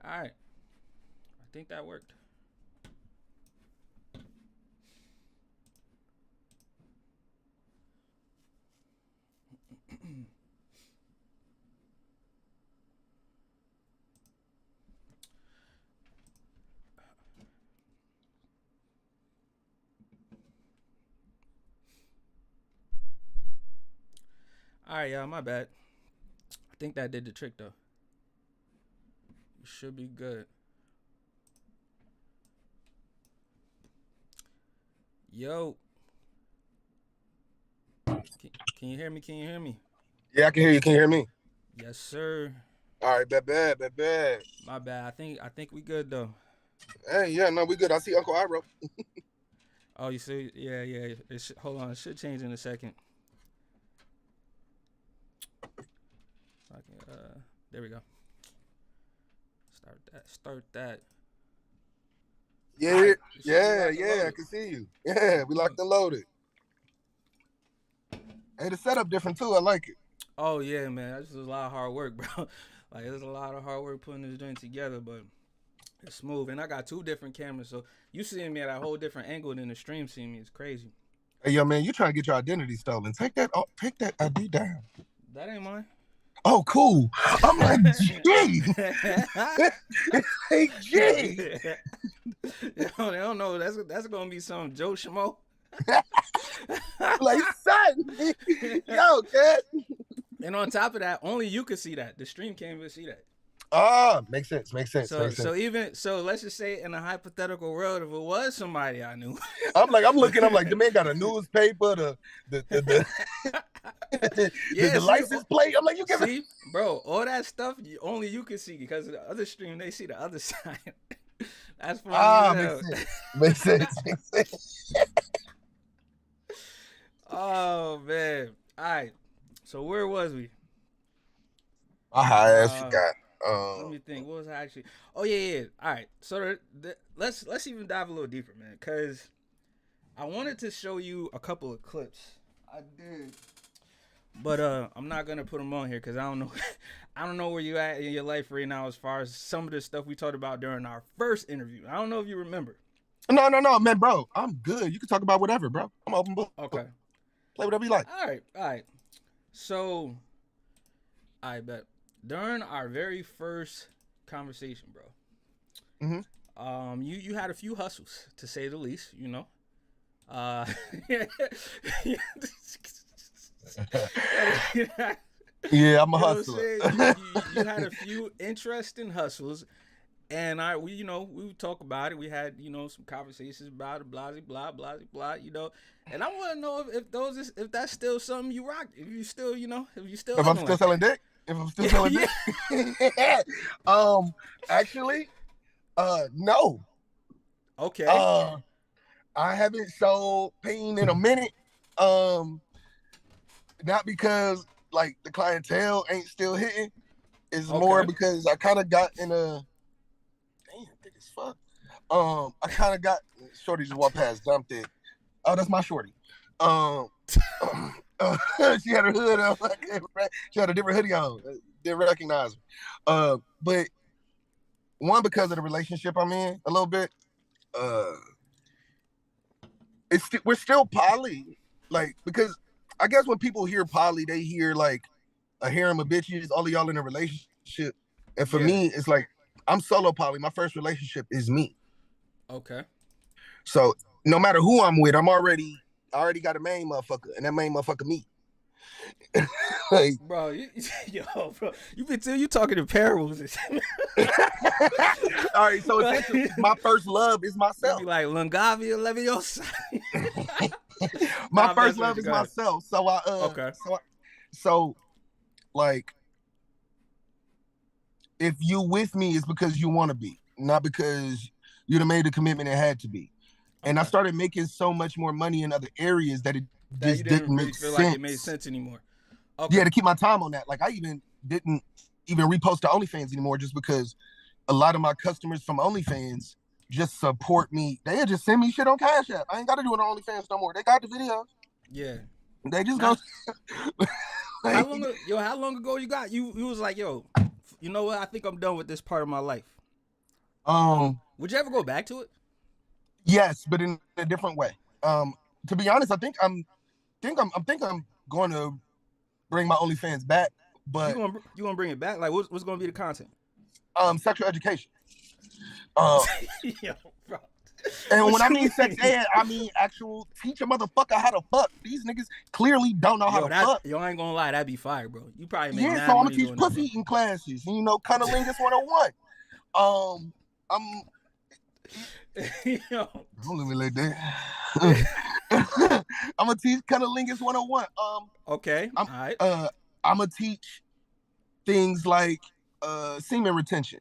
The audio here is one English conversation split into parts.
All right. I think that worked. All right, y'all. My bad. I think that did the trick though. You should be good. Yo, can you hear me? Can you hear me? Yeah, I can hear you. Can you hear me? Yes, sir. All right, bad. My bad. I think we good though. Hey, yeah, no, we good. I see Uncle Iro. Oh, you see? Yeah, yeah. Hold on. It should change in a second. Okay, there we go. Start that. Yeah, All right. It should be yeah, locked and yeah, I loaded. can see you. Yeah, we locked and loaded. Hey, the setup different too. I like it. Oh yeah, man. This is a lot of hard work, bro. Like there's a lot of hard work putting this joint together, but it's smooth. And I got two different cameras, so you seeing me at a whole different angle than the stream seeing me. It's crazy. Hey, yo, man, you trying to get your identity stolen? Take that ID down. That ain't mine. Oh, cool. I'm like, gee, hey, gee. They don't know. That's gonna be some Joe Schmo. Like, son, yo, cat. And on top of that, only you can see that. The stream can't even see that. Ah, makes sense. So let's just say in a hypothetical world, if it was somebody I knew, I'm like, the man got a newspaper, the yeah, license plate. I'm like, you give see, bro, all that stuff only you can see because of the other stream they see the other side. That's funny. Makes sense. Oh man. All right. So where was we? I forgot. Let me think. What was I actually? Oh yeah. All right. So let's even dive a little deeper, man, because I wanted to show you a couple of clips. I did, but I'm not gonna put them on here because I don't know. I don't know where you at in your life right now as far as some of the stuff we talked about during our first interview. I don't know if you remember. No, man, bro. I'm good. You can talk about whatever, bro. I'm open book. Okay. Play whatever you like. All right. So, I bet during our very first conversation, bro. You had a few hustles to say the least. You know. Yeah, I'm a hustler. You had a few interesting hustles, and we would talk about it. We had some conversations about it, blah blah blah blah. And I want to know if that's still something you rock. If you still if I'm still selling dick. If I'm still selling dick. Actually, no. Okay. I haven't sold pain in a minute. Not because like the clientele ain't still hitting. It's more because I kind of got in a thick as fuck. I kind of got shorty just walked past, dumped it. Oh, that's my shorty. She had her hood on. She had a different hoodie on. Didn't recognize her. But one, because of the relationship I'm in a little bit. We're still poly, like, because I guess when people hear poly, they hear like a harem of bitches, all of y'all in a relationship. And for me, it's like I'm solo poly. My first relationship is me. Okay. So no matter who I'm with, I already got a main motherfucker, and that main motherfucker me. Like, bro, you talking in parables. All right, so essentially, my first love is myself. You be like Langavia Leviosa. My first love is myself. So okay. So like, if you with me, it's because you want to be, not because you'd have made the commitment it had to be. And I started making so much more money in other areas that it just didn't really make feel sense. Like it made sense anymore. Okay. Yeah, to keep my time on that. Like I didn't even repost to OnlyFans anymore, just because a lot of my customers from OnlyFans just support me. They just send me shit on Cash App. I ain't got to do it on OnlyFans no more. They got the videos. Yeah. They just go. How long ago you got? You was like, yo, you know what? I think I'm done with this part of my life. Would you ever go back to it? Yes, but in a different way. To be honest, I think I'm going to bring my OnlyFans back, but You gonna bring it back? Like, what's gonna be the content? Sexual education. Yo, bro. And when I mean sex ed, I mean actual teach a motherfucker how to fuck. These niggas clearly don't know how to fuck. Yo, I ain't gonna lie, that'd be fire, bro. You probably make so I'm gonna teach pussy eating classes. You know, cunnilingus 101. Yo. Don't let me like that. I'm gonna teach cunnilingus 101. Okay. All right. I'm gonna teach things like semen retention.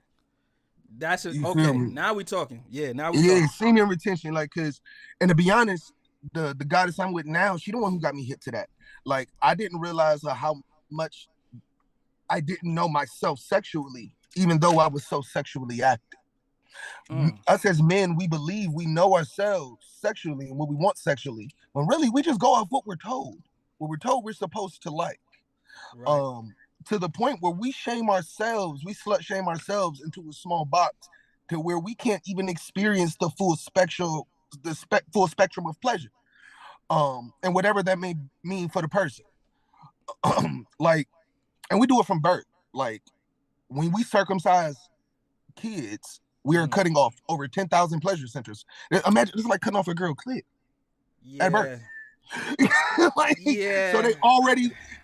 That's it. Okay. Now we talking. Yeah. Now we talking. Semen retention. Like, and to be honest, the goddess I'm with now, she the one who got me hip to that. Like, I didn't realize how much I didn't know myself sexually, even though I was so sexually active. Us as men, we believe we know ourselves sexually and what we want sexually, when really we just go off what we're told. What we're told we're supposed to like. Right. To the point where we shame ourselves, we slut shame ourselves into a small box to where we can't even experience the full spectrum of pleasure. And whatever that may mean for the person. Like, and we do it from birth. Like, when we circumcise kids, we are cutting off over 10,000 pleasure centers. Imagine, it's like cutting off a girl clit at birth. Like,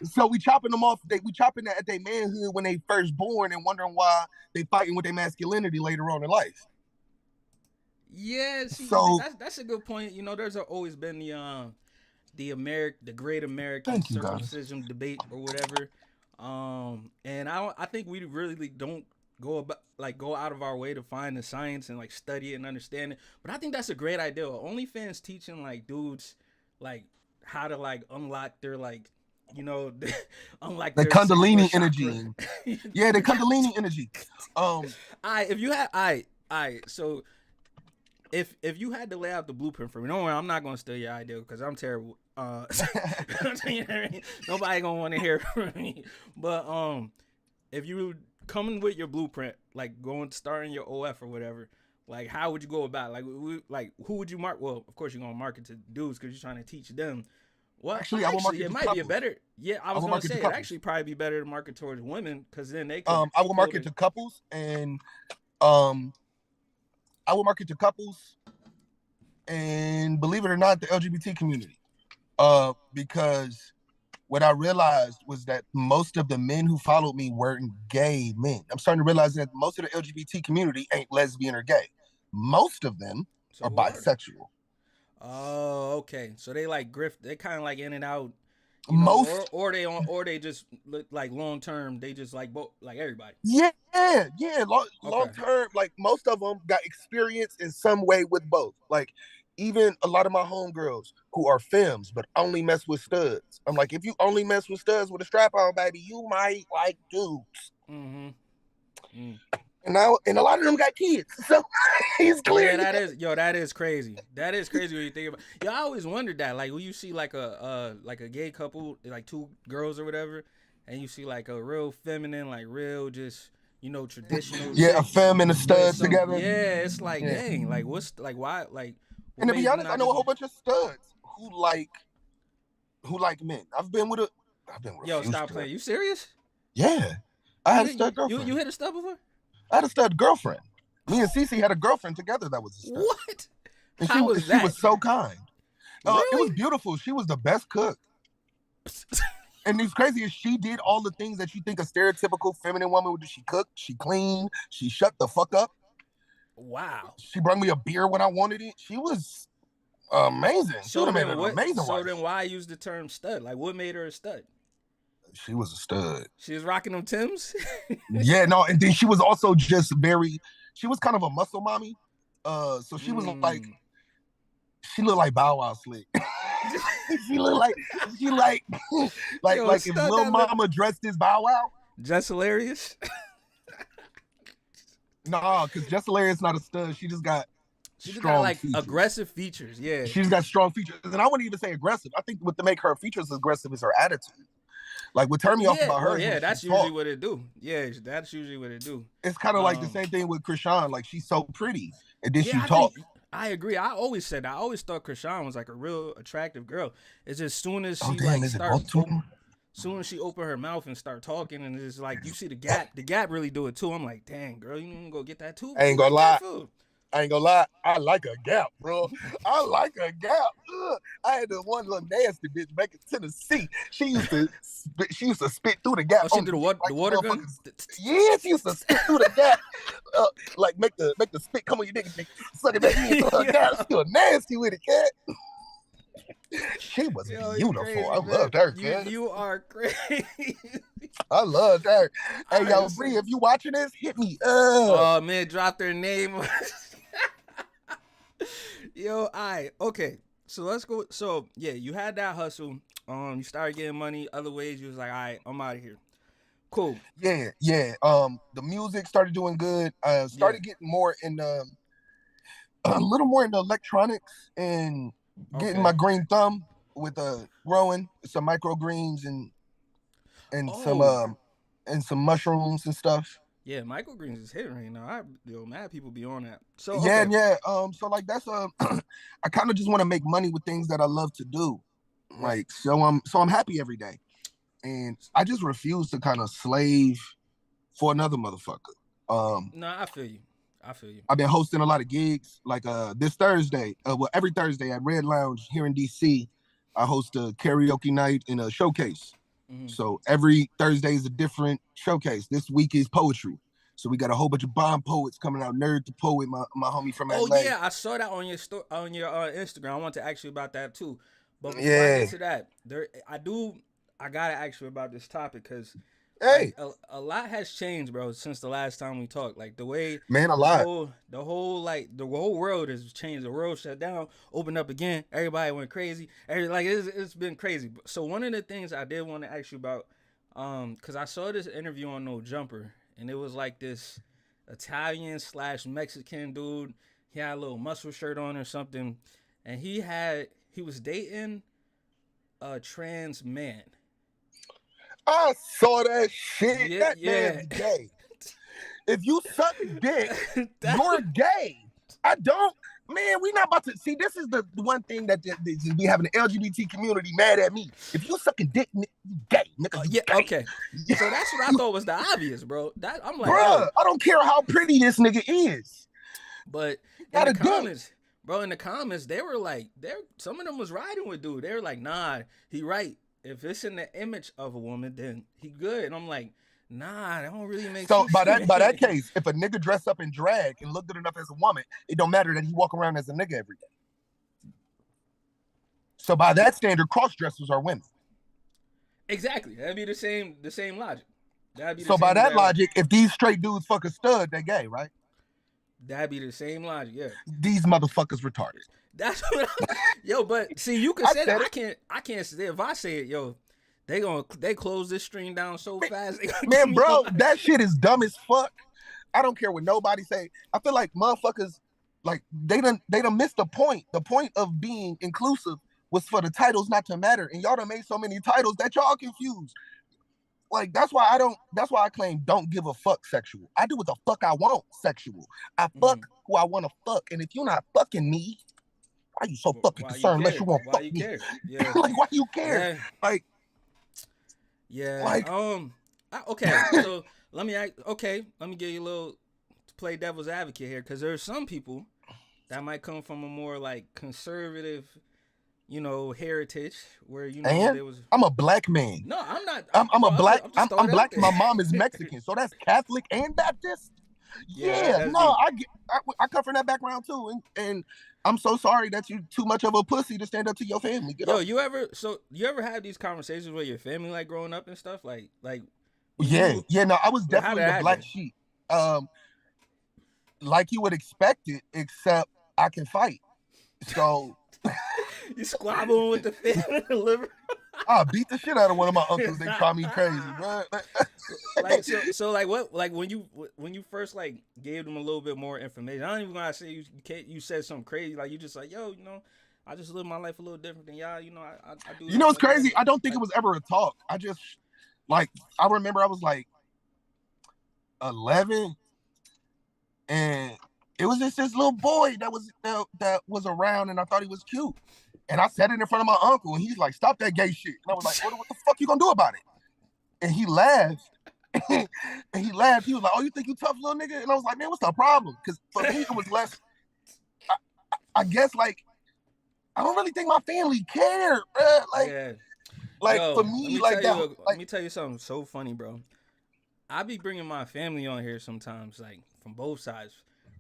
so we chopping them off. We chopping that at their manhood when they first born and wondering why they fighting with their masculinity later on in life. Yeah, so that's a good point. You know, there's always been the great American circumcision debate or whatever. And I think we really don't go out of our way to find the science and like study it and understand it. But I think that's a great idea. OnlyFans teaching like dudes like how to like unlock their like, you know, unlike the Kundalini energy. Yeah, the Kundalini energy. So if you had to lay out the blueprint for me, don't worry, I'm not gonna steal your idea because I'm terrible. Nobody gonna want to hear from me. But if you coming with your blueprint, like starting your OF or whatever, like how would you go about it? Like who would you mark? Well, of course you're gonna market to dudes because you're trying to teach them. Well, actually it might couples. Be a better. Yeah, I was gonna say it actually probably be better to market towards women because then they can. I will market to couples and I will market to couples and believe it or not, the LGBT community. Because what I realized was that most of the men who followed me weren't gay men. I'm starting to realize that most of the LGBT community ain't lesbian or gay. Most of them are bisexual. Oh, okay. So they like grift. They kind of like in and out. Or they just look like long term. They just like both, like everybody. Yeah. Long term, like most of them got experience in some way with both. Like even a lot of my homegirls who are femmes but only mess with studs. I'm like, if you only mess with studs with a strap on, baby, you might like dudes. Mm-hmm. And a lot of them got kids, so he's clear. Yeah, that is crazy. That is crazy when you think about. I always wondered that, like when you see like a gay couple, like two girls or whatever, and you see like a real feminine, like real just traditional. Yeah, a femme and a stud together. Yeah, it's like dang, like what's like why like. And to be honest, I know a whole bunch of studs who like men. I've been with Yo, stop playing. You serious? Yeah, I had a stud girlfriend. You hit a stud before? I had a stud girlfriend. Me and Cece had a girlfriend together that was a stud. What? And she was so kind. Really? It was beautiful. She was the best cook. And it's crazy is she did all the things that you think a stereotypical feminine woman would do. She cooked, she cleaned, she shut the fuck up. Wow. She brought me a beer when I wanted it. She was amazing. She would have made an amazing wife. So then why use the term stud? Like what made her a stud? She was a stud. She was rocking them Timbs? Yeah, no, and then she was also just she was kind of a muscle mommy. So she was like, she looked like Bow Wow slick. she like if Lil Mama dressed as Bow Wow. Just hilarious. Nah, because Just Hilarious not a stud. She just got strong features. Aggressive features. Yeah, she's got strong features, and I wouldn't even say aggressive. I think what to make her features aggressive is her attitude. Like what turned me off Yeah, about well, her is yeah, when she that's usually talked. what it do. Yeah, that's usually what it do. It's kind of like the Um, same thing with Krishan. Like she's so pretty, and then yeah, she I think talk. I agree. I always said that. I always thought Krishan was like a real attractive girl. It's just soon as Oh she damn, like is it start Baltimore? soon as she open her mouth and start talking, and it's like you see the gap really do it too. I'm like, dang, girl, you need to go get that tooth I ain't gonna like that lie. food. I ain't gonna lie. I like a gap, bro. I like a gap. Ugh. I had the one little nasty bitch back in Tennessee. She used to spit through the gap Oh, she on did the dick the like the water gun. motherfuckers. Yeah, she used to spit through the gap. Like make the spit come on your dick and suck it back in through her gap. She was nasty with it, cat. She was Yo, you beautiful. crazy, I man. loved her, You cat. you are crazy. I loved her. All Hey, right, yo, so Bree, if you watching this, hit me up. oh man, drop their name. Yo, I okay. So let's go. So yeah, you had that hustle. You started getting money other ways. You was like, all right, I'm out of here. Cool. Yeah. The music started doing good. Yeah. Started getting more in a little more into electronics and getting my Okay. green thumb with growing some microgreens Oh and some mushrooms and stuff. yeah, microgreens is hitting right now. Mad people be on that. So Yeah, okay. yeah. So like that's I kind of just want to make money with things that I love to do. Right. Like so I'm happy every day. And I just refuse to kind of slave for another motherfucker. Um No, I feel you. I feel you. I've been hosting a lot of gigs. Like this Thursday, well, every Thursday at Red Lounge here in DC, I host a karaoke night and a showcase. Hmm. So every Thursday is a different showcase. This week is poetry. So we got a whole bunch of bomb poets coming out. Nerd the poet, my homie from Oh LA. yeah, I saw that on your on your Instagram. I want to ask you about that too. But before I Yeah. get to that, I gotta ask you about this topic because like Hey, a lot has changed, bro, since the last time we talked. Like the way man, a lot. the whole world has changed. The world shut down, opened up again. Everybody went crazy. It's been crazy. So one of the things I did want to ask you about, because I saw this interview on No Jumper, and it was like this Italian slash Mexican dude. He had a little muscle shirt on or something, and he was dating a trans man. I saw that shit. Yeah, That yeah. man's gay. If you suck dick, That- you're gay. I don't, man. We not about to see. This is the one thing that we having the LGBT community mad at me. If you sucking dick, you gay, nigga. You yeah, gay. okay. So that's what I thought was the obvious, bro. That I'm like, Bruh, yo, I don't care how pretty this nigga is. but in Got the a dick. comments, bro, in the comments, they were like, some of them was riding with dude. They were like, nah, he right. If it's in the image of a woman, then he good. And I'm like, nah, that don't really make So sense by to that me. case, if a nigga dress up in drag and look good enough as a woman, it don't matter that he walk around as a nigga every day. So by that standard, cross dressers are women. Exactly. That'd be the same logic. That'd be the So by same that exact logic. logic, if these straight dudes fuck a stud, they gay, right? That'd be the same logic, yeah. These motherfuckers retarded. That's what yo, but see, you can I say said that. it. I can't say if I say it, yo, they close this stream down so fast. They gonna Man, give me bro, all- that shit is dumb as fuck. I don't care what nobody say. I feel like motherfuckers, like they done missed the point. The point of being inclusive was for the titles not to matter, and y'all done made so many titles that y'all confused. Like that's why I claim don't give a fuck sexual. I do what the fuck I want sexual. I fuck who I want to fuck, and if you're not fucking me, why you so fucking Why you concerned unless care? you want to Why fuck you me? care? Yeah, Like why you care? yeah, Like yeah. like Okay, so let me give you a little play devil's advocate here, because there's some people that might come from a more like conservative, heritage where and there was. I'm a black man. No, I'm not. I'm Bro, a black. I'm just I'm throwing it out black. there. My mom is Mexican, so that's Catholic and Baptist. Yeah, Yeah, that's no, deep. I come from that background too, and I'm so sorry that you too much of a pussy to stand up to your family. Get Yo, off. you ever have these conversations with your family, like growing up and stuff, like when Yeah, you yeah. No, I was well, how definitely did the that black happen? sheep. Um, like you would expect it, except I can fight. So You squabbling with the family liver? I beat the shit out of one of my uncles. They try me crazy, bro. Like so like what like when you first like gave them a little bit more information. I don't even gonna say you said something crazy, like you just like, yo, I just live my life a little different than y'all. I do. You know what's I do crazy? this. I don't think it Like, was ever a talk. Like I remember I was like 11, and it was just this little boy that was around, and I thought he was cute. And I said it in front of my uncle, and he's like, "Stop that gay shit." And I was like, "What the fuck you gonna do about it?" And he laughed. And he laughed. He was like, "Oh, you think you tough, little nigga?" And I was like, "Man, what's the problem?" Because for me, it was less. I guess like I don't really think my family cared, bro. Yeah. Like Yo, for me, like that. let me tell you something so funny, bro. I be bringing my family on here sometimes, like from both sides,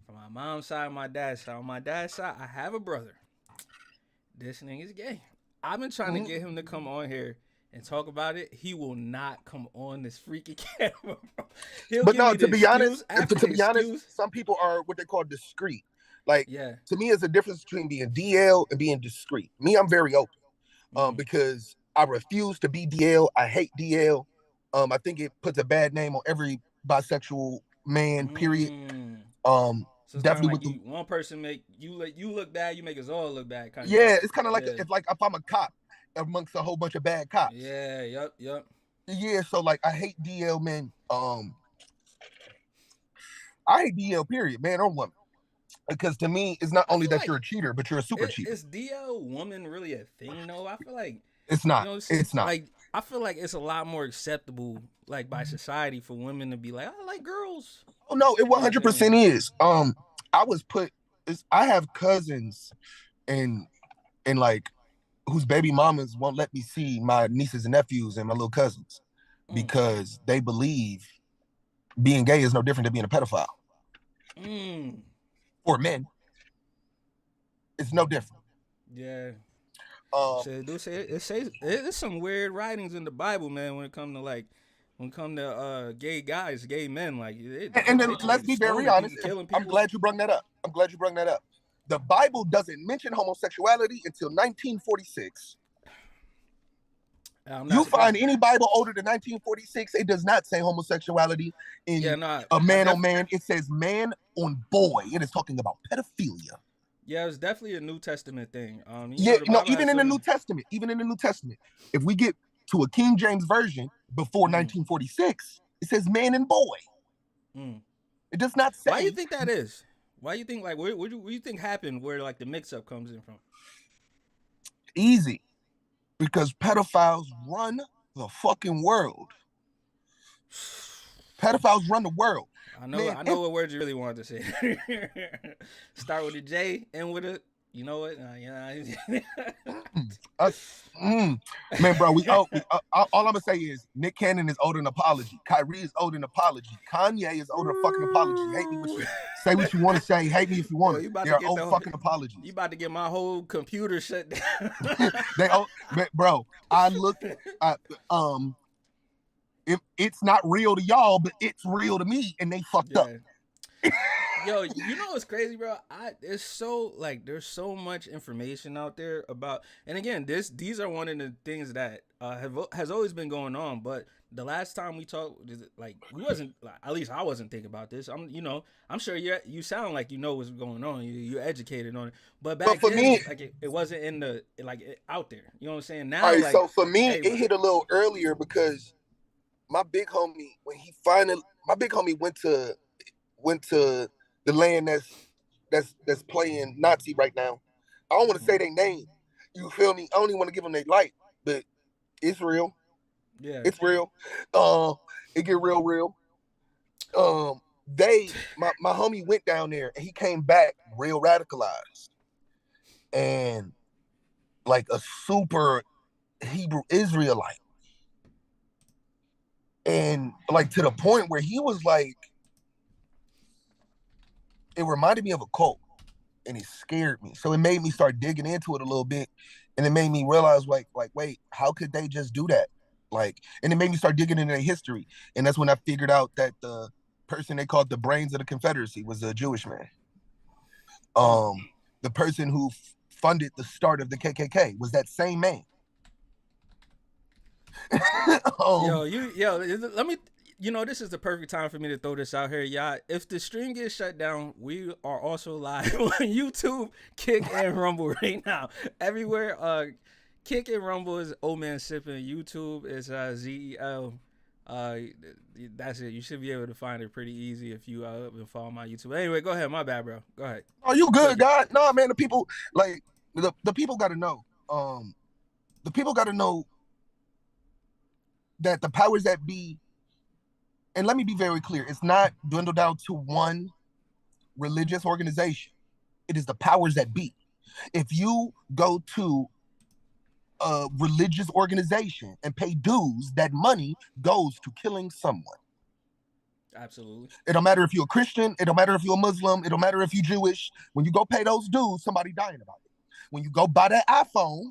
from my mom's side, and my dad's side. On my dad's side, I have a brother. This nigga's gay. I've been trying to get him to come on here and talk about it. He will not come on this freaky camera. But no, to be honest, some people are what they call discreet. Like, to me, it's a difference between being DL and being discreet. Me, I'm very open, because I refuse to be DL. I hate DL. I think it puts a bad name on every bisexual man. Period. So it's definitely with like one person make you look bad, you make us all look bad. Kind of. Yeah, it's kind of like if I'm a cop amongst a whole bunch of bad cops. Yeah. Yep. Yeah. So like, I hate DL men. I hate DL. Period, man or woman. Because to me, it's not only that like you're a cheater, but you're a super cheater. Is DL woman really a thing, though? I feel like it's not. It's not. Like I feel like it's a lot more acceptable, like by society, for women to be like, I like girls. Oh no, it 100% is. I have cousins, and like whose baby mamas won't let me see my nieces and nephews and my little cousins because they believe being gay is no different than being a pedophile. For men, it's no different. Yeah. It's some weird writings in the Bible, man, when it comes to gay guys, gay men. Like, let's be very honest. I'm glad you brought that up. The Bible doesn't mention homosexuality until 1946. You find any Bible older than 1946, it does not say homosexuality in a man on man. It says man on boy. It is talking about pedophilia. Yeah, it's definitely a New Testament thing. Even in the New Testament, if we get to a King James version before 1946, it says man and boy. It does not say. Why do you think that is? Why do you think, like, what do you think happened where, like, the mix-up comes in from? Easy. Because pedophiles run the fucking world. Pedophiles run the world. I know what words you really wanted to say. Start with a J, end with a. You know what? Man, bro, all I'm gonna say is Nick Cannon is owed an apology. Kyrie is owed an apology. Kanye is owed a fucking apology. Hate me say what you want to say. Hate me if you want to. They're owed fucking apologies. You about to get my whole computer shut down. Bro, I looked at it's not real to y'all, but it's real to me, and they fucked up. Yo, you know what's crazy, bro? There's so much information out there about, and again, these are one of the things that has always been going on. But the last time we talked, like, we wasn't, like, at least I wasn't thinking about this. I'm sure you sound like you know what's going on. You're educated on it. But back then, me, like it wasn't in the out there. You know what I'm saying? Now, right, so for me, it hit a little earlier because my big homie, my big homie went to the land that's playing Nazi right now. I don't want to say their name. You feel me? I don't even want to give them their light, but it's real. Yeah, it's real. It get real. My homie went down there and he came back real radicalized and like a super Hebrew Israelite, and like to the point where he was like, it reminded me of a cult, and it scared me. So it made me start digging into it a little bit, and it made me realize, like, wait, how could they just do that? Like, and it made me start digging into their history, and that's when I figured out that the person they called the brains of the Confederacy was a Jewish man. The person who funded the start of the KKK was that same man. Let me. This is the perfect time for me to throw this out here, y'all. If the stream gets shut down, we are also live on YouTube, Kick, and Rumble right now. Everywhere, Kick and Rumble is Old Man Sippin'. YouTube is ZEL Uh, that's it. You should be able to find it pretty easy if you been following my YouTube. Anyway, go ahead. My bad, bro. Go ahead. Oh, you good, Cook it. God? No, man. The people like the people got to know. The people got to know that the powers that be, and let me be very clear, it's not dwindled down to one religious organization. It is the powers that be. If you go to a religious organization and pay dues, that money goes to killing someone. Absolutely. It don't matter if you're a Christian. It don't matter if you're a Muslim. It don't matter if you're Jewish. When you go pay those dues, somebody dying about it. When you go buy that iPhone,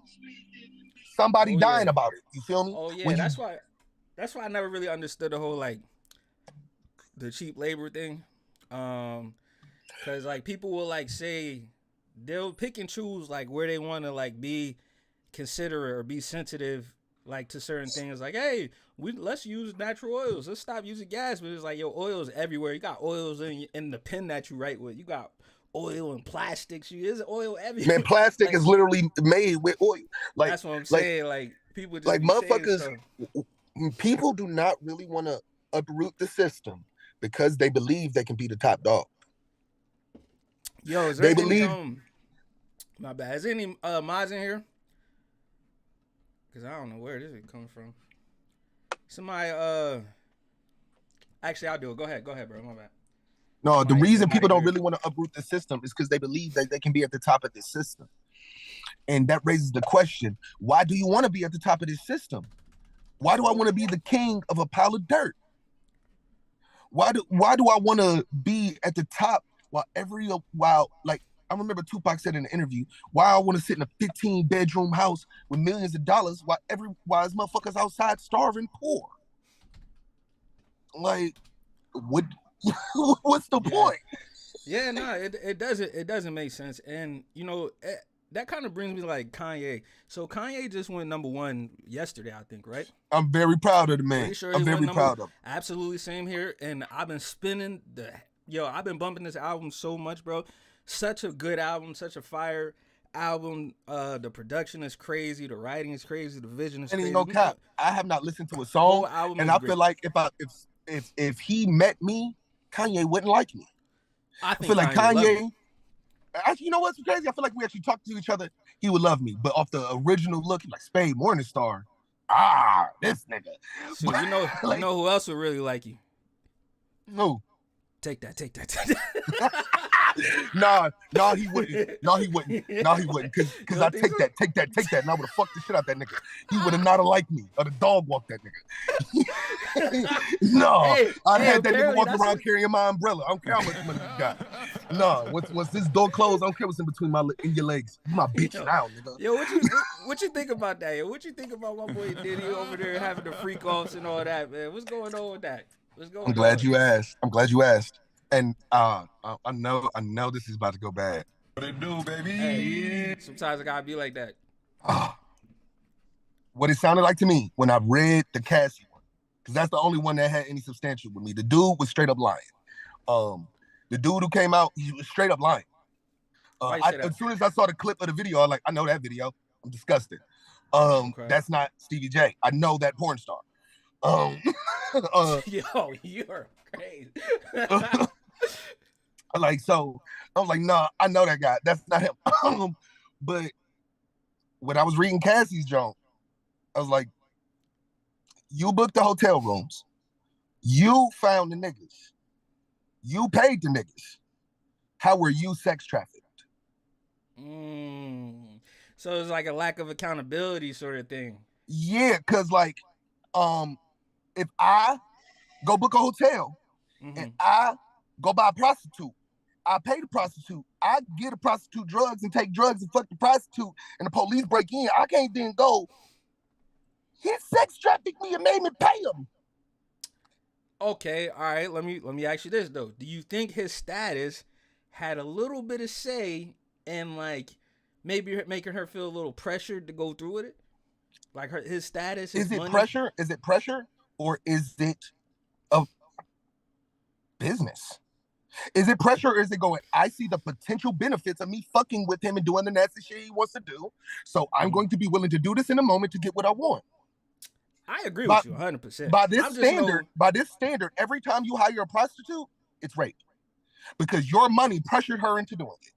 somebody dying about it. You feel me? Oh yeah, when that's why I never really understood the whole like the cheap labor thing. Cause like people will like say they'll pick and choose like where they want to like be considerate or be sensitive like to certain things. Like, hey, let's use natural oils. Let's stop using gas. But it's like, yo, oils everywhere. You got oils in the pen that you write with. You got oil and plastics. There's oil everywhere. Man, plastic like, is literally made with oil. Like that's what I'm saying. Like people just like be motherfuckers. stuff. People do not really want to uproot the system because they believe they can be the top dog. Yo, is there they any, believe. My bad. Is there any mods in here? Because I don't know where this is coming from. Somebody, actually, I'll do it. Go ahead, bro. My bad. No, the reason people don't really want to uproot the system is because they believe that they can be at the top of this system. And that raises the question, why do you want to be at the top of this system? Why do I want to be the king of a pile of dirt? Why do I want to be at the top while like I remember Tupac said in an interview, why I want to sit in a 15-bedroom house with millions of dollars while his motherfuckers outside starving poor? Like, what's the point? Yeah, no, it doesn't make sense. And you know, that kind of brings me like Kanye. So Kanye just went #1 yesterday, I think, right? I'm very proud of the man. Sure I'm very proud of him. Absolutely, same here. And I've been I've been bumping this album so much, bro. Such a good album, such a fire album. The production is crazy, the writing is crazy, the vision is crazy. No cap. I have not listened to a song, and I feel like if he met me, Kanye wouldn't like me. I feel like Kanye. You know what's crazy? I feel like we actually talked to each other. He would love me, but off the original look, like Spade Morningstar. This nigga. So you know who else would really like you? Who? Take that. No, he wouldn't. No, he wouldn't. Cause I take that. And I would have fucked the shit out that nigga. He would have not have liked me. Or the dog walked that nigga. No. I'd had that nigga walking around carrying my umbrella. I don't care how much money you got. No, once this door closed, I don't care what's in between your legs. You my bitch now, nigga. Yo, what you think about that? Yo, what you think about my boy Diddy over there having the freak offs and all that, man? What's going on with that? I'm glad you asked. And I know this is about to go bad. What it do, baby? Hey, sometimes I gotta be like that. What it sounded like to me when I read the Cassie one, because that's the only one that had any substantial with me. The dude was straight up lying. The dude who came out, he was straight up lying. As soon as I saw the clip of the video, I know that video. I'm disgusted. Okay. That's not Stevie J. I know that porn star. Yo, you're crazy. So I was like, nah, I know that guy. That's not him. But when I was reading Cassie's joint, I was like, you booked the hotel rooms. You found the niggas. You paid the niggas. How were you sex trafficked? So it's like a lack of accountability sort of thing. Yeah, because if I go book a hotel and I go buy a prostitute, I pay the prostitute, I get a prostitute drugs and take drugs and fuck the prostitute, and the police break in, I can't then go, he sex trafficked me and made me pay him. Okay, all right, let me ask you this though. Do you think his status had a little bit of say in like maybe making her feel a little pressured to go through with it? Like his status, his money? Pressure? Is it pressure? Or is it a business? Is it pressure or is it going, I see the potential benefits of me fucking with him and doing the nasty shit he wants to do, so I'm going to be willing to do this in a moment to get what I want? I agree with you 100%. By this standard, every time you hire a prostitute, it's rape because your money pressured her into doing it,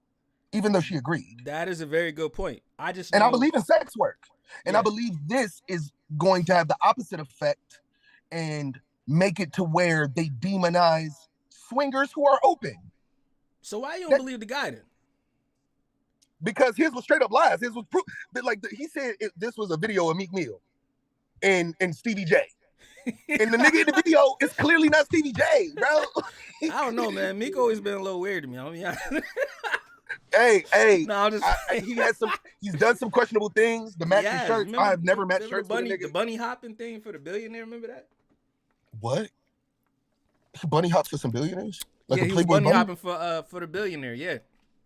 even though she agreed. That is a very good point. I believe in sex work, and I believe this is going to have the opposite effect and make it to where they demonize swingers who are open. So why you don't believe the guy then? Because his was straight up lies. His was proof. He said this was a video of Meek Mill and Stevie J. And the nigga in the video is clearly not Stevie J, bro. I don't know, man. Meek always been a little weird to me. I mean, hey. No, I'm just he's done some questionable things. The matching shirts. I have never matched shirts with a nigga. The bunny hopping thing for the billionaire. Remember that? What? He bunny hops for some billionaires? Like he was bunny hopping for the billionaire. Yeah.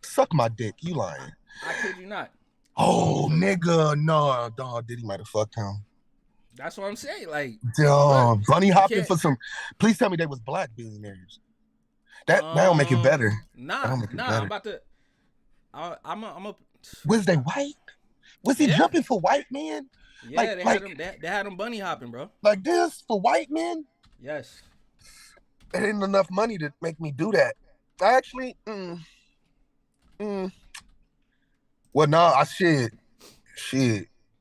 Suck my dick. You lying? I kid you not. Oh, nigga, no, dog. Diddy might have fucked him. That's what I'm saying. Like, dog, bunny hopping for some. Please tell me they was black billionaires. That'll make it better. Nah. I'm about to. I'm a. Was they white? Was he jumping for white men? Yeah, they had him bunny hopping, bro. Like this for white men? Yes. It ain't enough money to make me do that. I actually, Well, no, shit.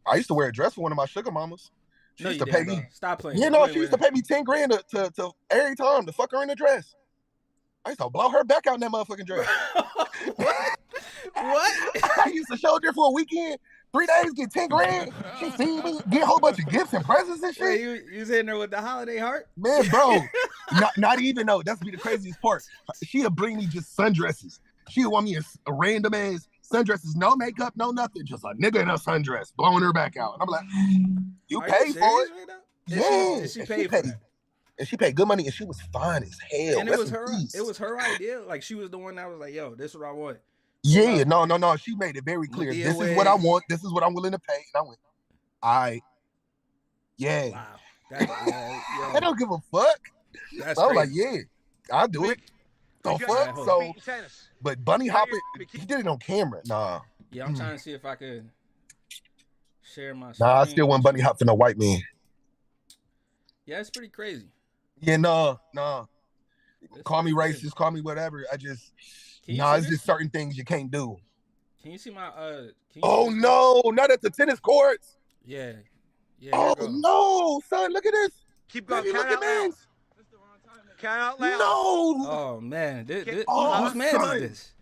I used to wear a dress for one of my sugar mamas. She used to pay me. Stop playing. You know, she used to pay me $10,000 to every time to fuck her in a dress. I used to blow her back out in that motherfucking dress. What? I used to show her there for a weekend. 3 days, get $10,000. She feed me, get a whole bunch of gifts and presents and shit. Yeah, you was in there with the holiday heart? Man, bro. not even though. That's be the craziest part. She'll bring me just sundresses. She'll want me a random ass sundresses, no makeup, no nothing, just a nigga in a sundress, blowing her back out. And I'm like, you paid for it? Right now? Yeah. She paid for that. And she paid good money, and she was fine as hell. And it was her idea. Like, she was the one that was like, yo, this is what I want. Yeah, no. She made it very clear. This is what I want. This is what I'm willing to pay. And I went, yeah. Wow. I don't give a fuck. That's I was crazy. like, yeah, I'll do it. The fuck? So, but bunny hopping, he did it on camera. Nah. Yeah, I'm trying to see if I could share my screen. Nah, I still want bunny hop for no white man. Yeah, it's pretty crazy. Yeah, no. Call me racist, call me whatever. It's just certain things you can't do. Can you see my no, not at the tennis courts. Yeah. Oh no, son, look at this. Keep going. Look at man. Count out loud. No. Oh man, whose man's is this?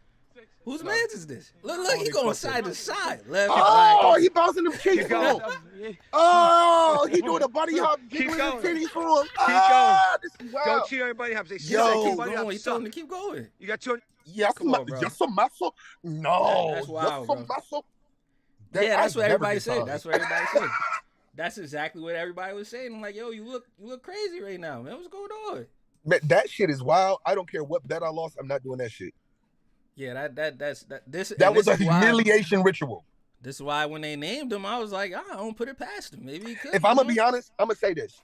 Whose man's is this? Look, he going side to side, left, right. He bouncing them cheeks for him. Oh, he doing a bunny hop. Keep going. Titties for him. Keep going. This is wild. Don't cheat on your bunny hops. They He told him to keep going. You got 200. Yes, some muscle. No, that's wild, bro. Muscle. Yeah, that's what everybody said. That's exactly what everybody was saying. I'm like, yo, you look crazy right now, man. What's going on? That shit is wild. I don't care what bet I lost. I'm not doing that shit. Yeah, that was a humiliation ritual. This is why when they named him, I was like, I don't put it past him. Maybe he could. If I'm gonna be honest, I'm gonna say this.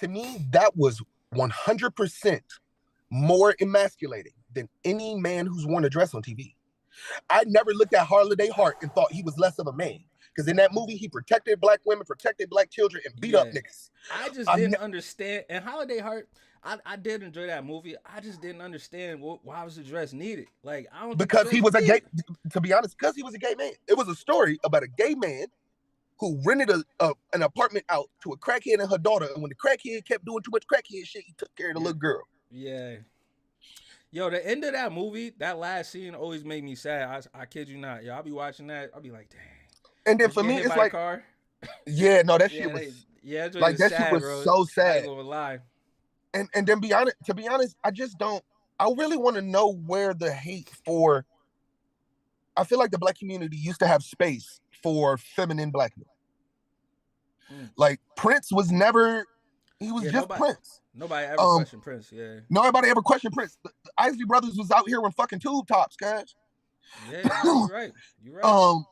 To me, that was 100% more emasculating than any man who's worn a dress on TV. I never looked at Holiday Hart and thought he was less of a man. Because in that movie, he protected black women, protected black children, and beat up niggas. I just didn't understand. And Holiday Hart, I did enjoy that movie. I just didn't understand why was the dress needed. Like, I don't. Because he was a gay. To be honest, because he was a gay man. It was a story about a gay man who rented an apartment out to a crackhead and her daughter. And when the crackhead kept doing too much crackhead shit, he took care of the little girl. Yeah. Yo, the end of that movie, that last scene always made me sad. I kid you not. Yo, I'll be watching that. I'll be like, dang. And then for me, it's like, yeah, no, that shit was, like, that shit was so sad. I ain't gonna lie. And then to be honest, I just don't, I really want to know where the hate for, I feel like the black community used to have space for feminine black men. Like, Prince was never, he was just Prince. Nobody ever questioned Prince, yeah. Nobody ever questioned Prince. The Isley Brothers was out here in fucking tube tops, guys. Yeah, you're right. You're right.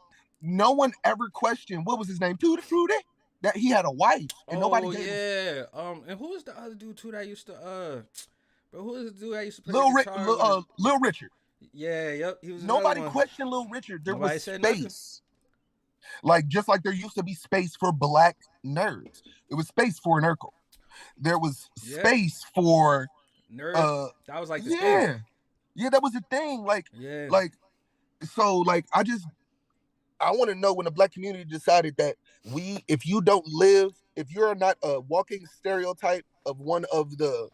No one ever questioned, what was his name? Tutti Frutti? That he had a wife and nobody gave him. And who was the other dude too that used to who was the dude that used to play Lil Richard. Yeah, yep. He was nobody questioned Lil Richard. There was space. Like just like there used to be space for black nerds. It was space for an Urkel. There was Yeah. space for Nerd. That was like the space. yeah, that was the thing. Like Yeah. so like I want to know when the black community decided that if you don't live, if you're not a walking stereotype of one of the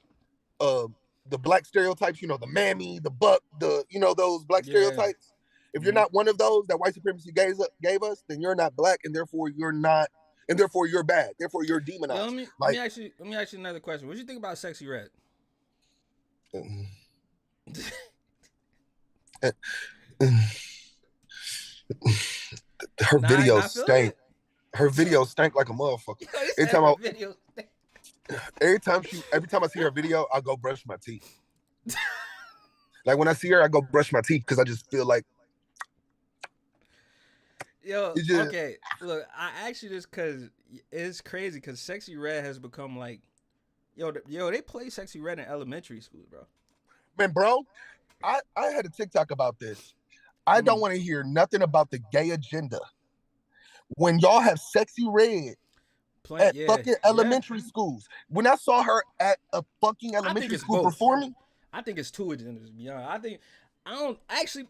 black stereotypes, the mammy, the buck, those black stereotypes. If you're not one of those that white supremacy gave us, then you're not black, and therefore you're not, and therefore you're bad. Therefore you're demonized. Let me ask you another question. What do you think about Sexy Red? Her videos stank. Her videos stank like a motherfucker. Every time I see her video, I go brush my teeth. Like when I see her, I go brush my teeth because I just feel like. Okay, look, I asked you this because it's crazy because Sexy Red has become like, they play Sexy Red in elementary school, bro. Man, bro, I had a TikTok about this. I don't want to hear nothing about the gay agenda. When y'all have Sexy Red at fucking elementary schools. When I saw her at a fucking elementary school performing. I think it's two agendas, to be honest.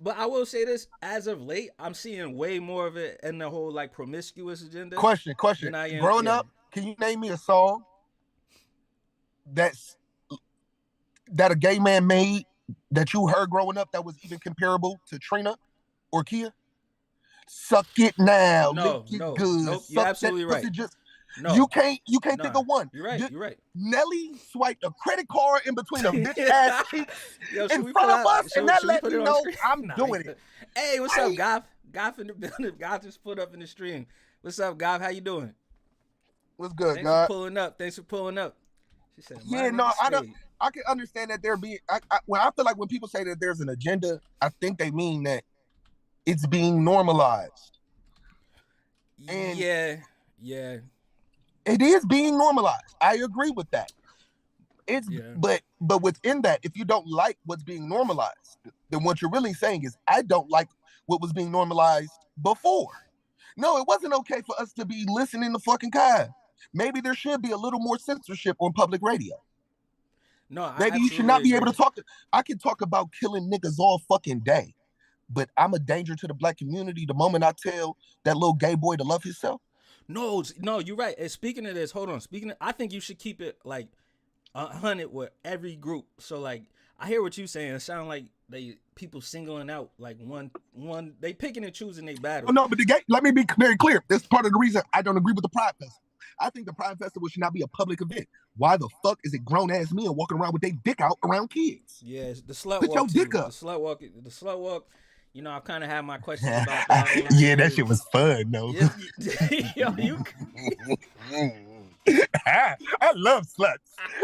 But I will say this, as of late, I'm seeing way more of it in the whole like promiscuous agenda. Question. Growing up, can you name me a song that a gay man made that you heard growing up that was even comparable to Trina or Kia? Suck it now. No, good. Nope, you're absolutely right. No. You can't think of one. You're right. Nelly swiped a credit card in between a bitch ass cheeks in front of us, and that let me know I'm doing it. Hey, what's up, Goff? Goff in the building. Goff just put up in the stream. What's up, Goff? How you doing? What's good, Thanks for pulling up. She said, I can understand that there being. I feel like when people say that there's an agenda, I think they mean that it's being normalized. And yeah. It is being normalized. I agree with that. But within that, if you don't like what's being normalized, then what you're really saying is I don't like what was being normalized before. No, it wasn't okay for us to be listening to fucking Kai. Maybe there should be a little more censorship on public radio. No, maybe you should not be able to talk. I can talk about killing niggas all fucking day, but I'm a danger to the black community the moment I tell that little gay boy to love himself. No, you're right. And speaking of this, hold on. I think you should keep it like 100 with every group. So like, I hear what you're saying. It sounds like people singling out like one. They picking and choosing their battle. Oh, no, but let me be very clear. This is part of the reason I don't agree with the Pride Festival. I think the Pride Festival should not be a public event. Why the fuck is it grown ass men walking around with their dick out around kids? Yeah, the slut Put walk. Your dick up. The slut walk. I kind of have my questions about that. Yeah, that shit was fun, though. I love sluts.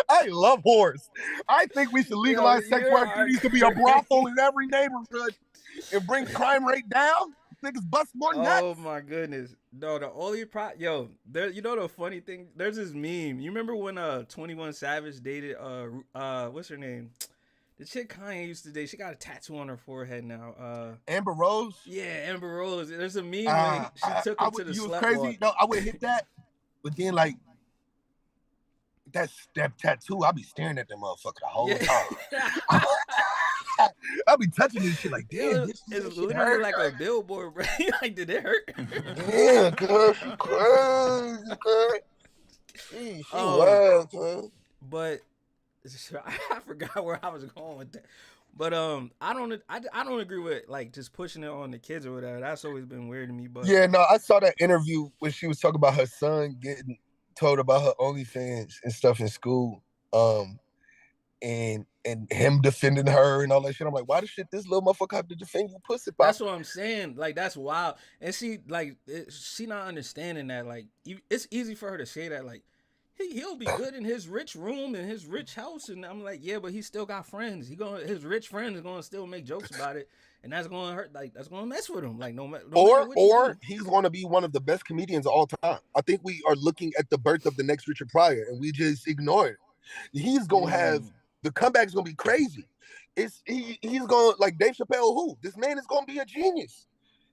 I love whores. I think we should legalize sex work. There needs to be a brothel in every neighborhood and bring crime rate down. Niggas bust more nuts. Oh my goodness. No, the only the funny thing, there's this meme. You remember when 21 Savage dated what's her name? The chick Kanye used to date, she got a tattoo on her forehead now. Amber Rose? Yeah, Amber Rose. There's a meme when she took him to the slut crazy. walk. No, I would hit that. But then, like, that tattoo, I'll be staring at that motherfucker the whole time. I'll be touching this shit like, damn, it's literally hurt. Like a billboard, bro. Like, did it hurt? Yeah, cuz, she crazy, cuz. She wild, cuz. But I forgot where I was going with that. But I don't agree with like just pushing it on the kids or whatever. That's always been weird to me. But yeah, no, I saw that interview when she was talking about her son getting told about her OnlyFans and stuff in school. And him defending her and all that shit. I'm like, why the shit this little motherfucker have to defend you, pussy pop? That's what I'm saying. Like, that's wild. And she not understanding that. Like, it's easy for her to say that. Like, he'll be good in his rich room and his rich house. And I'm like, yeah, but he still got friends. His rich friends are gonna still make jokes about it, and that's gonna hurt. Like, that's gonna mess with him. Like, no matter. Or he's gonna be one of the best comedians of all time. I think we are looking at the birth of the next Richard Pryor, and we just ignore it. He's gonna have the comeback's gonna be crazy. He's gonna, like Dave Chappelle. This man is gonna be a genius.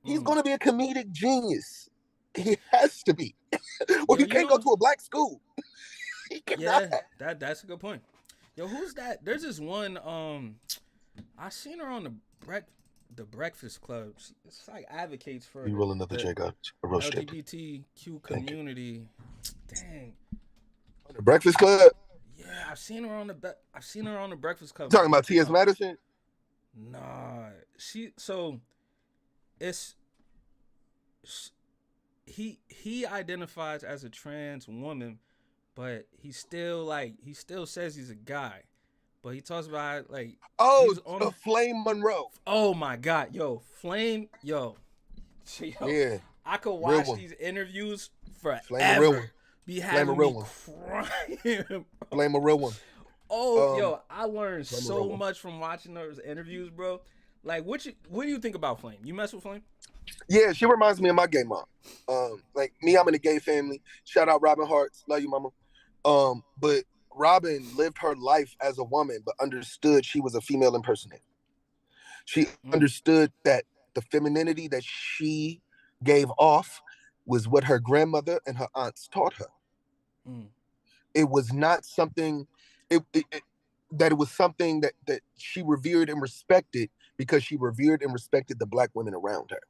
He's gonna be a comedic genius. He has to be. Well, Yo, he can't go to a black school. He cannot. yeah, that's a good point. Yo, who's that? There's this one. I seen her on the Breakfast Club. It's like advocates for You roll another J, guys. A roast it. LGBTQ community. Dang. The Breakfast Club. Yeah, I've seen her on the Breakfast Club. Talking about T.S. Madison. Nah, it's he identifies as a trans woman, but he still says he's a guy. But he talks about like Flame Monroe. Oh my God, yo, Flame, yo, yeah. I could watch these interviews forever. Flame a real one. Be having me crying. Flame a real one. Oh, yo, I learned so much from watching those interviews, bro. Like, what do you think about Flame? You mess with Flame? Yeah, she reminds me of my gay mom. Like me, I'm in a gay family. Shout out Robin Hartz. Love you, mama. But Robin lived her life as a woman, but understood she was a female impersonator. She understood that the femininity that she gave off was what her grandmother and her aunts taught her. It was not something, it was something that she revered and respected because she revered and respected the Black women around her.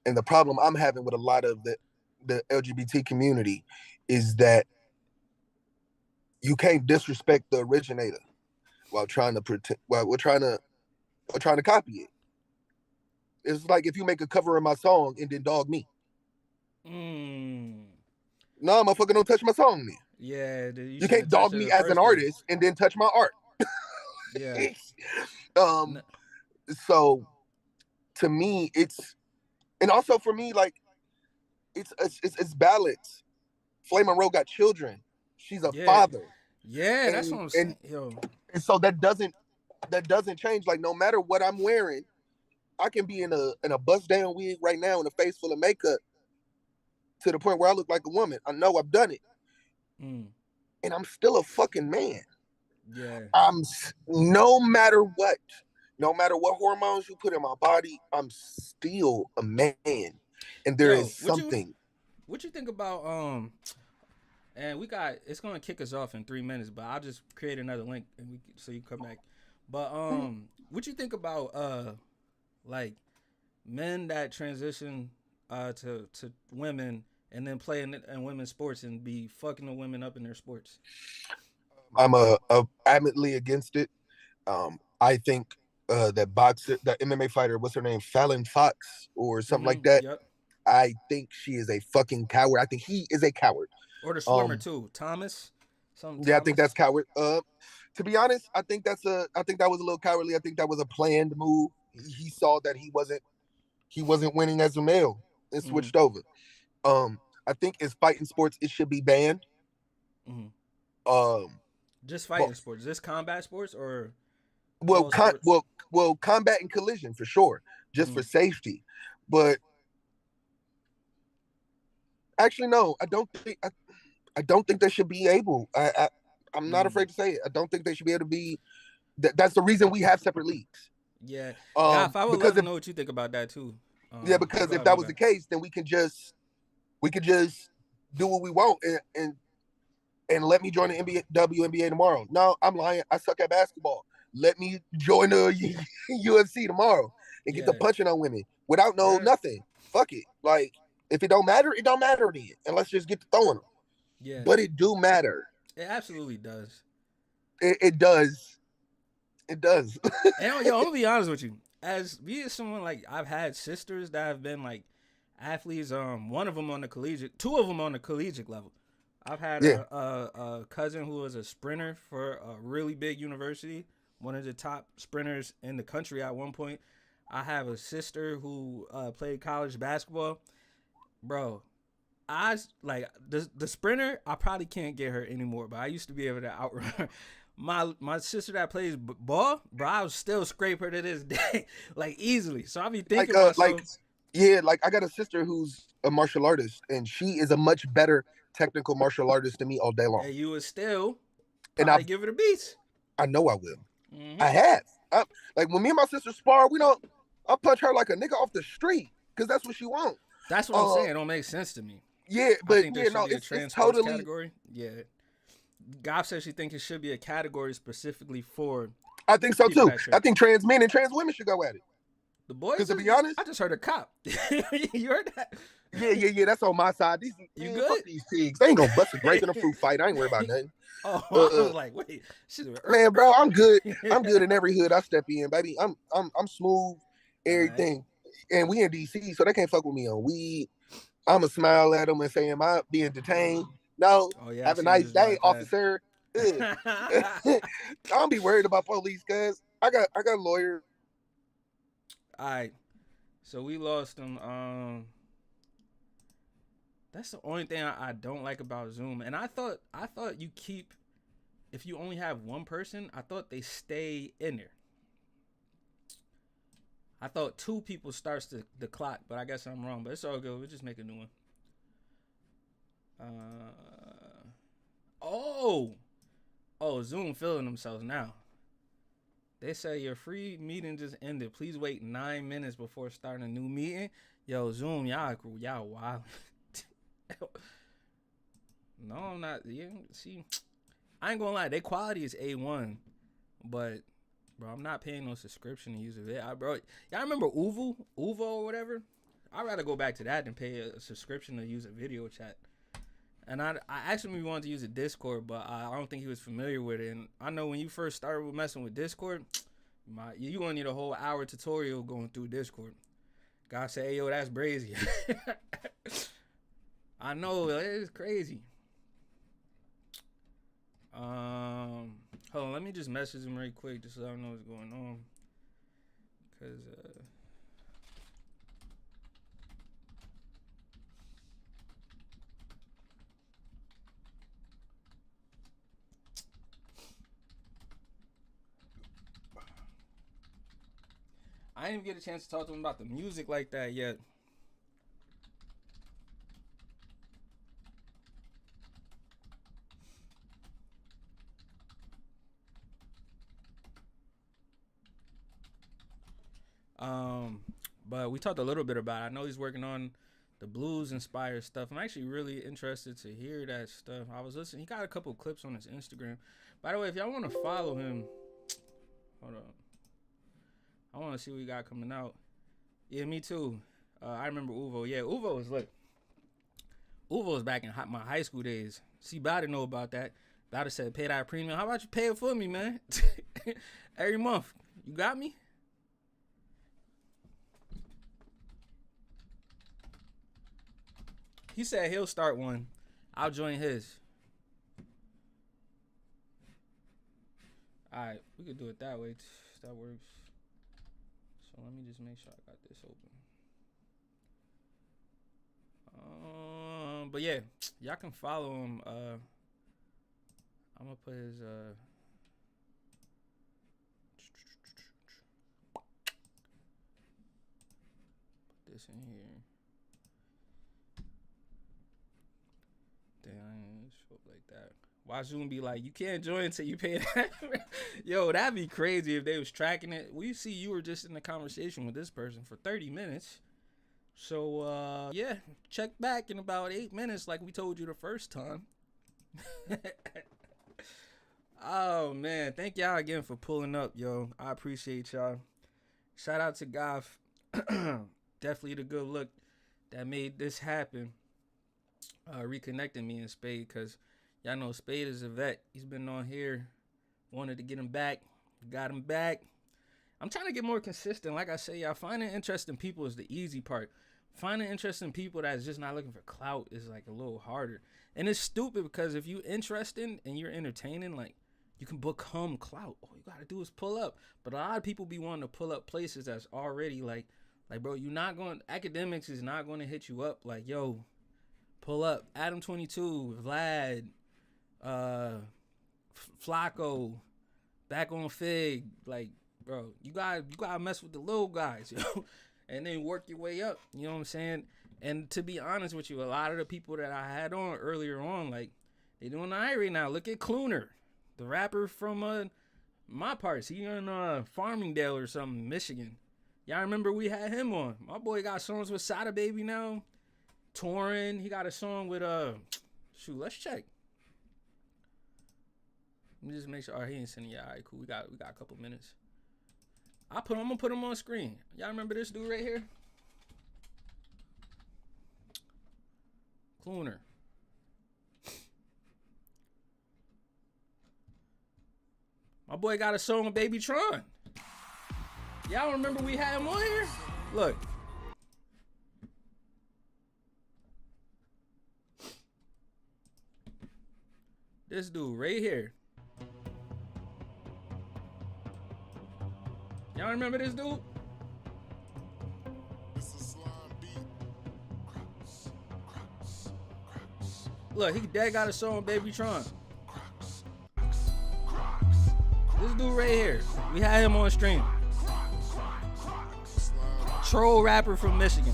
And the problem I'm having with a lot of the LGBT community is that you can't disrespect the originator while trying to pretend, while we're trying to copy it. It's like if you make a cover of my song and then dog me. No, motherfucker, don't touch my song, man. Yeah, you can't dog me as an artist and then touch my art. Yeah. So to me, and also for me, like it's balance. Flame Monroe got children. She's a father. Yeah, that's what I'm saying. And so that doesn't change. Like no matter what I'm wearing, I can be in a bust down wig right now in a face full of makeup to the point where I look like a woman. I know I've done it. And I'm still a fucking man. Yeah. No matter what hormones you put in my body, I'm still a man. And there is something. What you think about and it's gonna kick us off in 3 minutes, but I'll just create another link and so you come back. But what you think about like men that transition to women and then play in women's sports and be fucking the women up in their sports? I'm adamantly against it. I think that MMA fighter, what's her name, Fallon Fox or something like that. Yep. I think she is a fucking coward. I think he is a coward. Or the swimmer too, Thomas. I think that's coward. To be honest, I think that was a little cowardly. I think that was a planned move. He saw that he wasn't winning as a male and switched over. I think as fighting sports, it should be banned. Just fighting sports. Just combat sports or combat and collision for sure, just for safety. But actually, no, I don't think they should be able. I'm not afraid to say it. I don't think they should be able to be. That's the reason we have separate leagues. Yeah. If I would love to know what you think about that too. Because if that was the case, then we could just do what we want and let me join the WNBA tomorrow. No, I'm lying. I suck at basketball. Let me join the UFC tomorrow and get the punching on women without nothing. Fuck it. Like if it don't matter, it don't matter then. And let's just get to throwing them. Yeah. But it do matter. It absolutely does. It does. It does. And I'm gonna be honest with you. As being someone like I've had sisters that have been like athletes. One of them on the collegiate, two of them on the collegiate level. I've had a cousin who was a sprinter for a really big university, one of the top sprinters in the country at one point. I have a sister who played college basketball. Bro, I like the sprinter. I probably can't get her anymore, but I used to be able to outrun her. My sister that plays ball, bro, I would still scrape her to this day, like easily. So I be thinking I got a sister who's a martial artist, and she is a much better technical martial artist than me all day long. And you would still probably give it a beat. I know I will. I have. Like when me and my sister spar, I'll punch her like a nigga off the street because that's what she wants. That's what I'm saying. It don't make sense to me. Yeah, I but think there yeah, should no, be a it's trans sports totally. category. Yeah. Goff says she thinks it should be a category specifically for I think so people too. that I trans. think trans men and trans women should go at it. The boys. Because to be honest, I just heard a cop. You heard that? yeah. That's on my side. These You man, good? fuck these pigs. They ain't gonna bust a grape in a fruit fight. I ain't worried about nothing. Oh, I was like, wait, man, bro, I'm good. I'm good in every hood I step in, baby. I'm smooth, everything. Right. And we in DC, so they can't fuck with me on weed. I'ma smile at them and say, "Am I being detained?" No. Oh, yeah, have a nice day, officer. I don't be worried about police, cuz I got a lawyer. All right. So we lost them. That's the only thing I don't like about Zoom. And I thought you keep, if you only have one person, I thought they stay in there. I thought 2 people starts the clock, but I guess I'm wrong. But it's all good. We'll just make a new one. Zoom feeling themselves now. They say your free meeting just ended. Please wait 9 minutes before starting a new meeting. Yo, Zoom, y'all wild. No, I'm not. Yeah, see, I ain't gonna lie. Their quality is A1, but bro, I'm not paying no subscription to use it. Bro, y'all remember Uvo or whatever? I'd rather go back to that than pay a subscription to use a video chat. And I actually wanted to use a Discord, but I don't think he was familiar with it. And I know when you first started messing with Discord, you gonna need a whole hour tutorial going through Discord. God say, hey, yo, that's brazy. I know, it's crazy. Hold on, let me just message him right quick just so I know what's going on. Cause I didn't even get a chance to talk to him about the music like that yet. But we talked a little bit about it. I know he's working on the blues inspired stuff. I'm actually really interested to hear that stuff. I was listening. He got a couple of clips on his Instagram. By the way, if y'all want to follow him, hold on. I want to see what he got coming out. Yeah, me too. I remember Uvo. Yeah, Uvo was lit. Uvo was back in my high school days. See, Bowder know about that. Bowder said, pay that premium. How about you pay it for me, man? Every month. You got me? He said he'll start one. I'll join his. All right, we could do it that way. If that works. So let me just make sure I got this open. But yeah, y'all can follow him. I'm gonna put his put this in here. Damn, I ain't show up like that. Why Zoom be like, you can't join until you pay that? Yo, that'd be crazy if they was tracking it. We see you were just in a conversation with this person for 30 minutes. So, yeah, check back in about 8 minutes like we told you the first time. Oh, man. Thank y'all again for pulling up, yo. I appreciate y'all. Shout out to Goff. Definitely the good look that made this happen. Reconnecting me and Spade, because y'all know Spade is a vet. He's been on here. Wanted to get him back. Got him back. I'm trying to get more consistent. Like I say, y'all, finding interesting people is the easy part. Finding interesting people that's just not looking for clout is like a little harder. And it's stupid because if you're interesting and you're entertaining, like, you can become clout. All you gotta do is pull up. But a lot of people be wanting to pull up places that's already like bro, you're not going, academics is not going to hit you up like, yo, pull up Adam 22, Vlad, Flacco, back on Fig. Like, bro, you gotta mess with the little guys, yo, and then work your way up. You know what I'm saying? And to be honest with you, a lot of the people that I had on earlier on, like, they doing all right now. Look at Cluner, the rapper from my parts. He in Farmingdale or something, Michigan. Y'all remember we had him on? My boy got songs with Sada Baby now. touring. He got a song with shoot, let's check. Let me just make sure. Oh, he ain't sending. Yeah, all right, cool. We got a couple minutes. I'm gonna put him on screen. Y'all remember this dude right here? Clooner. My boy got a song with Baby Tron. Y'all remember we had him on here? Look. This dude right here. Y'all remember this dude? Look, he dead got a song with Baby Tron. This dude right here. We had him on stream. Troll rapper from Michigan.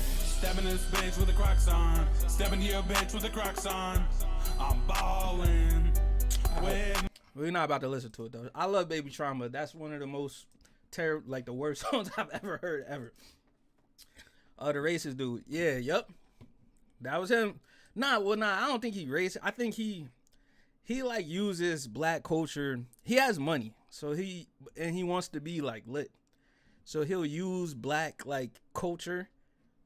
Stepping this bitch with the Crocs on. Stepping to your bitch with the Crocs on. I'm ballin'. We're not about to listen to it though. I love Baby Tron, but that's one of the most terrible, like the worst songs I've ever heard ever. The racist dude. Yeah, yep. That was him. Nah, I don't think he racist. I think he like uses black culture. He has money, so he wants to be like lit. So he'll use black like culture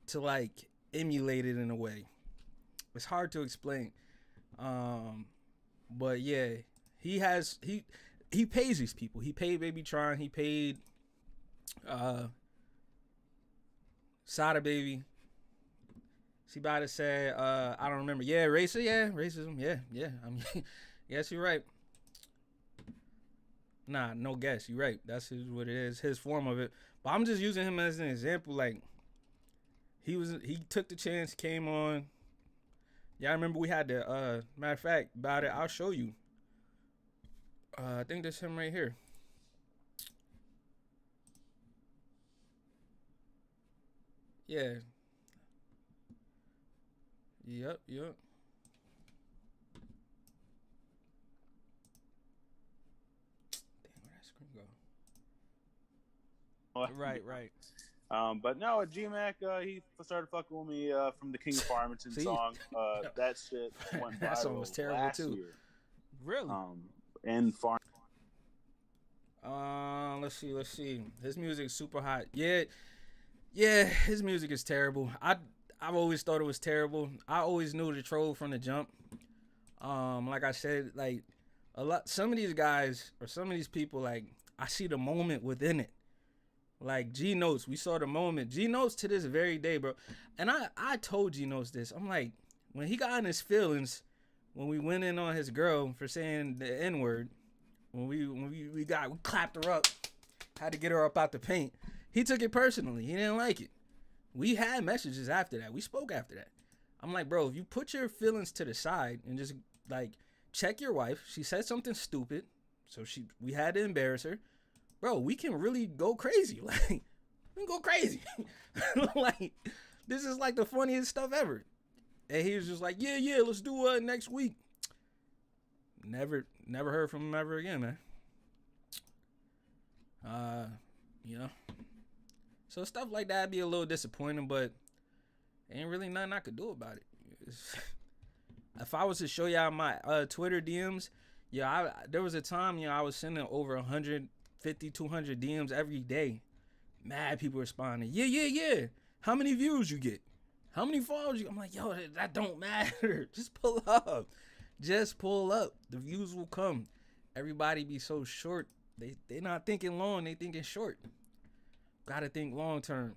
to like emulate it in a way. It's hard to explain. But yeah, he pays these people. He paid Baby Tron, he paid Sada Baby. She about to say, I don't remember. Yeah, racism. Yeah. I mean, yes, you're right. Nah, no guess. You're right. That's what it is. His form of it. But I'm just using him as an example. Like, he took the chance, came on. Yeah, I remember we had the, matter of fact, about it, I'll show you. I think that's him right here. Yeah. Yep. Damn, where that screen go? Right. But no, G-Mac, he started fucking with me from the King of Farmington song. That shit went viral That song was terrible last too. year. Really? In Farm. Let's see. His music's super hot. Yeah, his music is terrible. I've always thought it was terrible. I always knew the troll from the jump. Like I said, like some of these guys or some of these people, like I see the moment within it. Like G Notes, we saw the moment. G Notes to this very day, bro. And I told G Notes this. I'm like, when he got in his feelings, when we went in on his girl for saying the N-word, when we clapped her up, had to get her up out the paint. He took it personally. He didn't like it. We had messages after that. We spoke after that. I'm like, bro, if you put your feelings to the side and just like check your wife, she said something stupid, so we had to embarrass her. Bro, we can really go crazy. Like, we can go crazy. Like, this is like the funniest stuff ever. And he was just like, yeah, let's do it next week. Never heard from him ever again, man. You know. So stuff like that be a little disappointing, but ain't really nothing I could do about it. If I was to show y'all my Twitter DMs, there was a time, I was sending over 150, 200 DMs every day. Mad people responding. Yeah. How many views you get? How many followers you? I'm like, yo, that don't matter. Just pull up. The views will come. Everybody be so short. They not thinking long. They thinking short. Gotta think long term.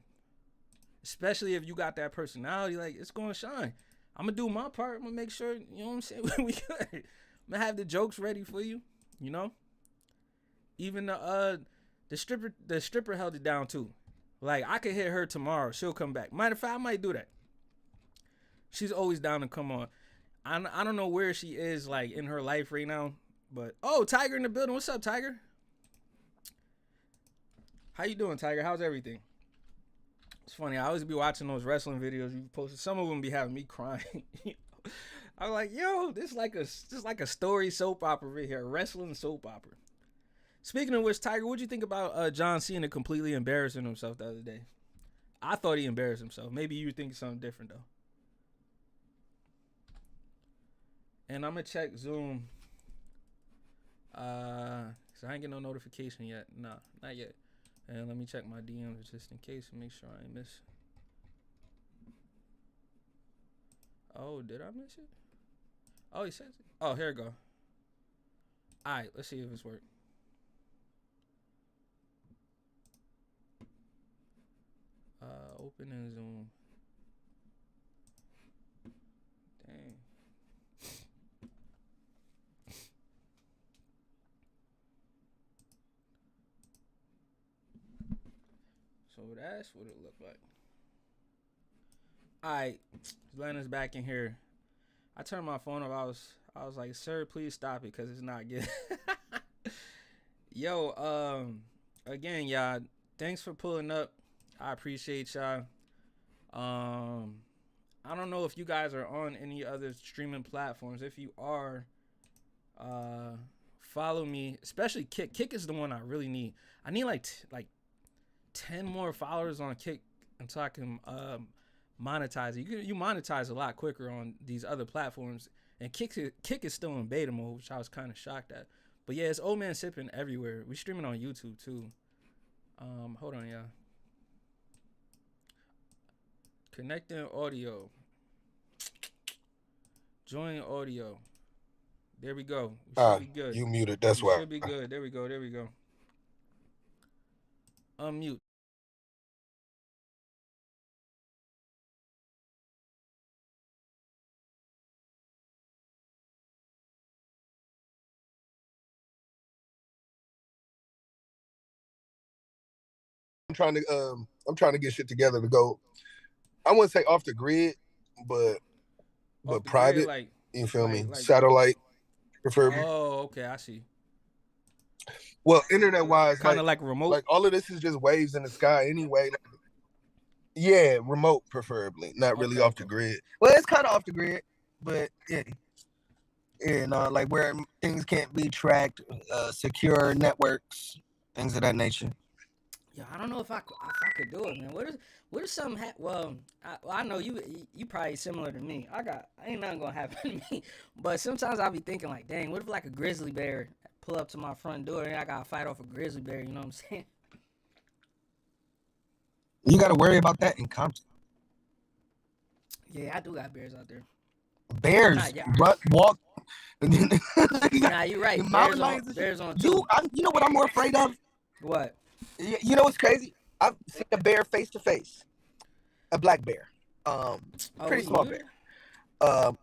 Especially if you got that personality, like it's gonna shine. I'm gonna do my part. I'm gonna make sure, you know what I'm saying? We good. I'm gonna have the jokes ready for you, you know? Even the stripper held it down too. Like I could hit her tomorrow. She'll come back. Matter of fact, I might do that. She's always down to come on. I don't know where she is like in her life right now, but Tiger in the building. What's up, Tiger? How you doing, Tiger? How's everything? It's funny. I always be watching those wrestling videos you posted. Some of them be having me crying. I'm like, yo, this is like a story soap opera right here, a wrestling soap opera. Speaking of which, Tiger, what'd you think about John Cena completely embarrassing himself the other day? I thought he embarrassed himself. Maybe you think something different though. And I'm gonna check Zoom. Cause I ain't get no notification yet. Nah, not yet. And let me check my DMs just in case and make sure I ain't miss. Oh, did I miss it? Oh, he says it. Oh, here we go. All right, let's see if it's worked. Open in Zoom. Dang. So that's what it looked like. All right, Lena's back in here. I turned my phone off. I was like, sir, please stop it because it's not good. Yo, again, y'all, thanks for pulling up. I appreciate y'all. I don't know if you guys are on any other streaming platforms. If you are, follow me, especially Kick. Kick is the one I really need. I need like 10 more followers on Kick until I can monetize it. You monetize a lot quicker on these other platforms, and Kick is still in beta mode, which I was kind of shocked at. But yeah, it's Old Man Sippin' everywhere. We streaming on YouTube too. Hold on, y'all. Connecting audio. Join audio. There we go. We should be good. You muted. That's why. Should be good. There we go. There we go. Unmute. I'm trying to get shit together to go. I wouldn't say off the grid, but private. Grid, like, you feel me? Satellite, preferably. Oh, okay, I see. Well, internet wise, kind of like remote. Like all of this is just waves in the sky anyway. Yeah, remote preferably, not really off the grid. Well, it's kind of off the grid, but yeah. And like where things can't be tracked, secure networks, things of that nature. Yeah, I don't know if I could do it, man. What if something well, I know you probably similar to me. Ain't nothing gonna happen to me. But sometimes I'll be thinking like, dang, what if like a grizzly bear pull up to my front door and I gotta fight off a grizzly bear, you know what I'm saying? You gotta worry about that in Compton. Yeah, I do got bears out there. Bears, walk. Nah, you're right. Bears on too. You know what I'm more afraid of? What? You know what's crazy? I've seen a bear face to face. A black bear. Pretty small bear. Hold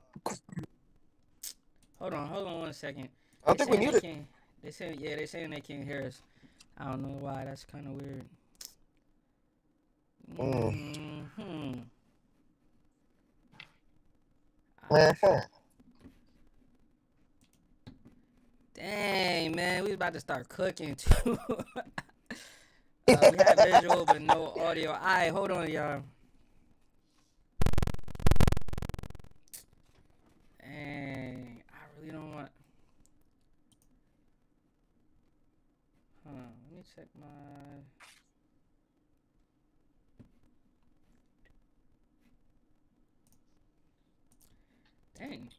on 1 second. I think we muted. They saying they can't hear us. I don't know why. That's kind of weird. Dang, man, we about to start cooking too. We have visual but no audio. All right, hold on, y'all. Dang, I really don't want. Let me check my. Dang.